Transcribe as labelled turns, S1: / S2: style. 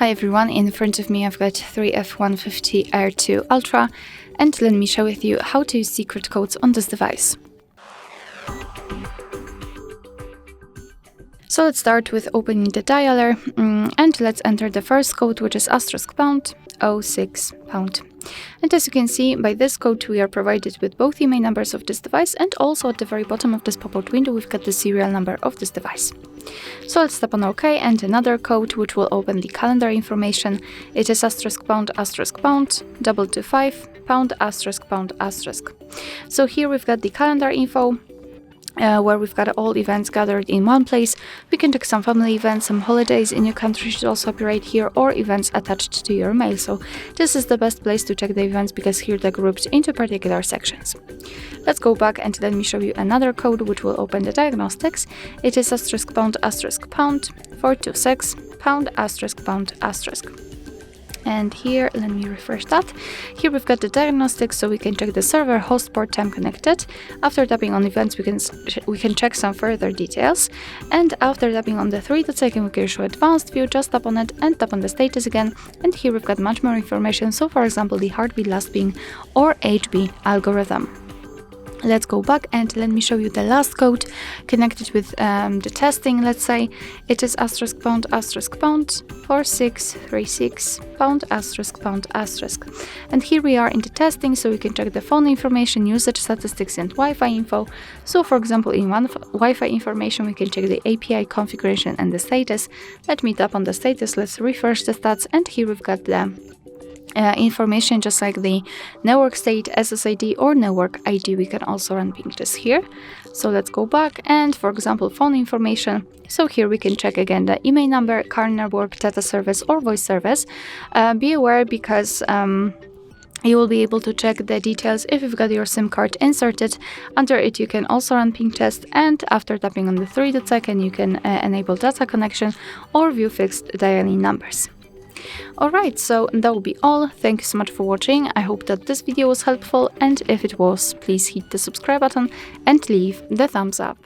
S1: Hi everyone, in front of me I've got iiiF150 Air 2 Ultra, and let me share with you how to use secret codes on this device. So let's start with opening the dialer, and let's enter the first code, which is *06#. And as you can see, by this code we are provided with both the main numbers of this device, and also at the very bottom of this pop-out window we've got the serial number of this device. So let's tap on OK, and another code which will open the calendar information. It is *#225#**#**. So here we've got the calendar info, where we've got all events gathered in one place. We can check some family events, some holidays in your country should also appear right here, or events attached to your mail. So this is the best place to check the events because here they're grouped into particular sections. Let's go back and let me show you another code which will open the diagnostics. It is *#426#**#**. And here, let me refresh that. Here we've got the diagnostics, so we can check the server, host, port, time connected. After tapping on events, we can check some further details. And after tapping on the three dots icon, we can show advanced view. Just tap on it and tap on the status again. And here we've got much more information. So for example, the heartbeat, last being, or HB algorithm. Let's go back and let me show you the last code connected with the testing. Let's say it is *#4636#*##*#. And here we are in the testing, so we can check the phone information, usage statistics, and Wi-Fi info. So for example, in one Wi-Fi information, we can check the API configuration and the status. Let me tap on the status, let's refresh the stats, and here we've got the information just like the network state, SSID, or network ID. We can also run ping this here. So let's go back, and for example, phone information. So here we can check again the email number, car network, data service, or voice service. Be aware because you will be able to check the details if you've got your SIM card inserted. Under it you can also run ping test, and after tapping on the three dots icon you can enable data connection or view fixed dialing numbers. Alright, so that will be all. Thank you so much for watching. I hope that this video was helpful, and if it was, please hit the subscribe button and leave the thumbs up.